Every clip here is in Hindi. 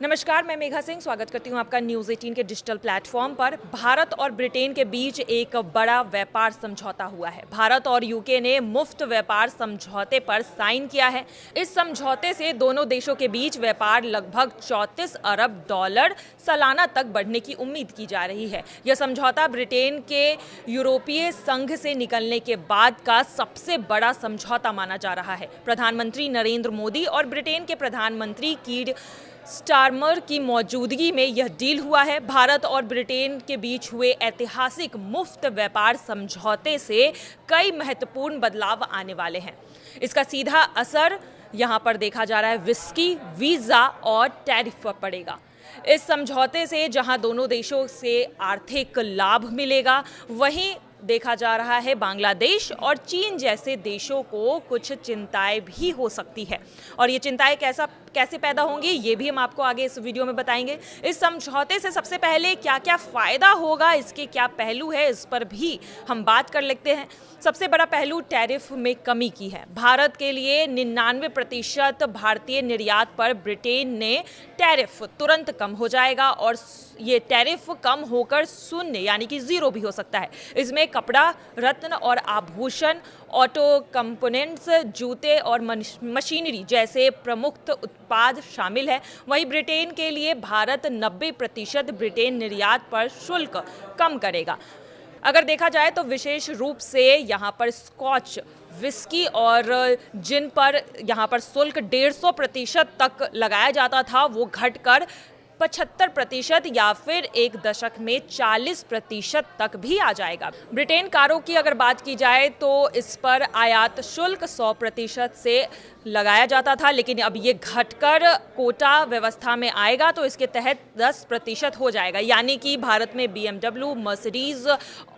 नमस्कार, मैं मेघा सिंह स्वागत करती हूं आपका न्यूज़ 18 के डिजिटल प्लेटफॉर्म पर। भारत और ब्रिटेन के बीच एक बड़ा व्यापार समझौता हुआ है। भारत और यूके ने मुफ्त व्यापार समझौते पर साइन किया है। इस समझौते से दोनों देशों के बीच व्यापार लगभग 34 अरब डॉलर सालाना तक बढ़ने की उम्मीद की जा रही है। यह समझौता ब्रिटेन के यूरोपीय संघ से निकलने के बाद का सबसे बड़ा समझौता माना जा रहा है। प्रधानमंत्री नरेंद्र मोदी और ब्रिटेन के प्रधानमंत्री कीर स्टारमर की मौजूदगी में यह डील हुआ है। भारत और ब्रिटेन के बीच हुए ऐतिहासिक मुफ्त व्यापार समझौते से कई महत्वपूर्ण बदलाव आने वाले हैं। इसका सीधा असर यहाँ पर देखा जा रहा है विस्की, वीज़ा और टैरिफ पर पड़ेगा। इस समझौते से जहां दोनों देशों से आर्थिक लाभ मिलेगा, वहीं देखा जा रहा है बांग्लादेश और चीन जैसे देशों को कुछ चिंताएं भी हो सकती है। और ये चिंताएं कैसे पैदा होंगी, ये भी हम आपको आगे इस वीडियो में बताएंगे। इस समझौते से सबसे पहले क्या क्या फ़ायदा होगा, इसके क्या पहलू है, इस पर भी हम बात कर लेते हैं। सबसे बड़ा पहलू टैरिफ में कमी की है। भारत के लिए 99% भारतीय निर्यात पर ब्रिटेन ने टैरिफ तुरंत कम हो जाएगा और ये टैरिफ कम होकर शून्य यानी कि ज़ीरो भी हो सकता है। इसमें कपड़ा, रत्न और आभूषण, ऑटो कंपोनेंट्स, जूते और मशीनरी जैसे प्रमुख उत्पाद शामिल है। वहीं ब्रिटेन के लिए भारत 90% ब्रिटेन निर्यात पर शुल्क कम करेगा। अगर देखा जाए तो विशेष रूप से यहाँ पर स्कॉच, विस्की और जिन पर यहाँ पर शुल्क 150% तक लगाया जाता था, वो घटकर 75% या फिर एक दशक में 40% तक भी आ जाएगा। ब्रिटेन कारों की अगर बात की जाए तो इस पर आयात शुल्क 100% से लगाया जाता था, लेकिन अब ये घटकर कोटा व्यवस्था में आएगा तो इसके तहत 10% हो जाएगा। यानी कि भारत में BMW, मर्सिडीज,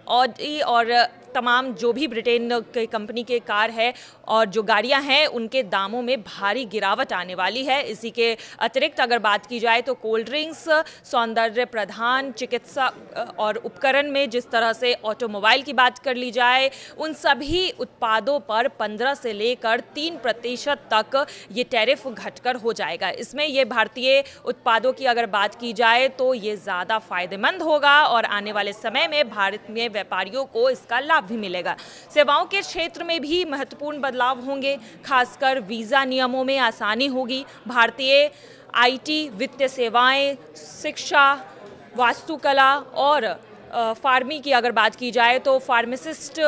ऑडी और तमाम जो भी ब्रिटेन के कंपनी के कार है और जो गाड़ियां हैं, उनके दामों में भारी गिरावट आने वाली है। इसी के अतिरिक्त अगर बात की जाए तो कोल्ड ड्रिंक्स, सौंदर्य प्रधान, चिकित्सा और उपकरण में जिस तरह से ऑटोमोबाइल की बात कर ली जाए, उन सभी उत्पादों पर 15 से लेकर 3% तक ये टैरिफ घटकर हो जाएगा। इसमें ये भारतीय उत्पादों की अगर बात की जाए तो ये ज़्यादा फायदेमंद होगा और आने वाले समय में भारत में व्यापारियों को इसका लाभ भी मिलेगा। सेवाओं के क्षेत्र में भी महत्वपूर्ण बदलाव होंगे, खासकर वीज़ा नियमों में आसानी होगी। भारतीय IT, वित्तीय सेवाएं, शिक्षा, वास्तुकला और फार्मी की अगर बात की जाए तो फार्मासिस्ट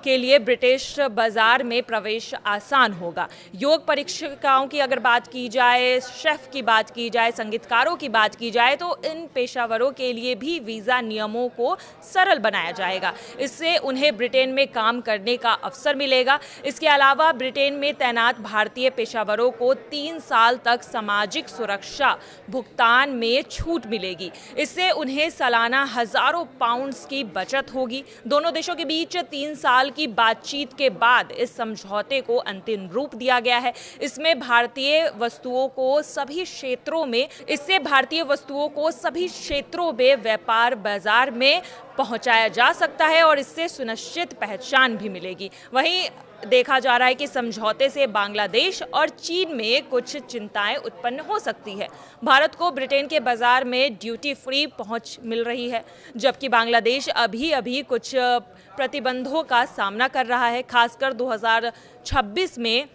के लिए ब्रिटिश बाजार में प्रवेश आसान होगा। योग परीक्षिकाओं की अगर बात की जाए, शेफ़ की बात की जाए, संगीतकारों की बात की जाए तो इन पेशावरों के लिए भी वीज़ा नियमों को सरल बनाया जाएगा। इससे उन्हें ब्रिटेन में काम करने का अवसर मिलेगा। इसके अलावा ब्रिटेन में तैनात भारतीय पेशावरों को 3 साल तक सामाजिक सुरक्षा भुगतान में छूट मिलेगी। इससे उन्हें सालाना हज़ारों पाउंड्स की बचत होगी। दोनों देशों के बीच 3 साल की बातचीत के बाद इस समझौते को अंतिम रूप दिया गया है। इससे भारतीय वस्तुओं को सभी क्षेत्रों में व्यापार बाजार में पहुंचाया जा सकता है और इससे सुनिश्चित पहचान भी मिलेगी। वहीं देखा जा रहा है कि समझौते से बांग्लादेश और चीन में कुछ चिंताएं उत्पन्न हो सकती है। भारत को ब्रिटेन के बाजार में ड्यूटी फ्री पहुंच मिल रही है, जबकि बांग्लादेश अभी कुछ प्रतिबंधों का सामना कर रहा है। खासकर 2026 में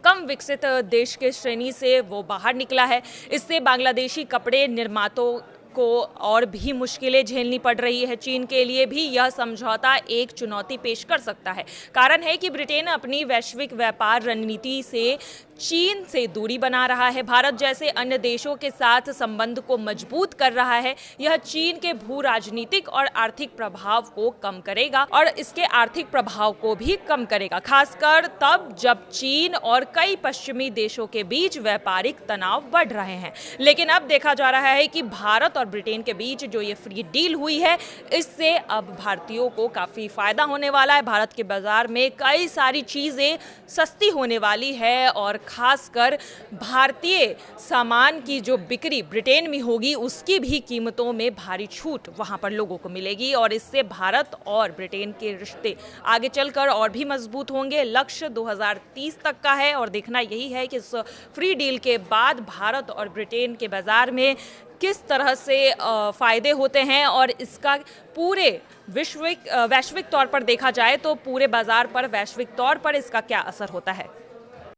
कम विकसित देश के श्रेणी से वो बाहर निकला है। इससे बांग्लादेशी कपड़े निर्माताओं को और भी मुश्किलें झेलनी पड़ रही है। चीन के लिए भी यह समझौता एक चुनौती पेश कर सकता है। कारण है कि ब्रिटेन अपनी वैश्विक व्यापार रणनीति से चीन से दूरी बना रहा है। भारत जैसे अन्य देशों के साथ संबंध को मजबूत कर रहा है। यह चीन के भू राजनीतिक और आर्थिक प्रभाव को कम करेगा और इसके आर्थिक प्रभाव को भी कम करेगा, खासकर तब जब चीन और कई पश्चिमी देशों के बीच व्यापारिक तनाव बढ़ रहे हैं। लेकिन अब देखा जा रहा है कि भारत और ब्रिटेन के बीच जो ये फ्री डील हुई है, इससे अब भारतीयों को काफ़ी फ़ायदा होने वाला है। भारत के बाज़ार में कई सारी चीज़ें सस्ती होने वाली है और ख़ासकर भारतीय सामान की जो बिक्री ब्रिटेन में होगी उसकी भी कीमतों में भारी छूट वहाँ पर लोगों को मिलेगी और इससे भारत और ब्रिटेन के रिश्ते आगे चलकर और भी मजबूत होंगे। लक्ष्य 2030 तक का है और देखना यही है कि इस फ्री डील के बाद भारत और ब्रिटेन के बाज़ार में किस तरह से फ़ायदे होते हैं और इसका पूरे वैश्विक तौर पर देखा जाए तो पूरे बाज़ार पर वैश्विक तौर पर इसका क्या असर होता है।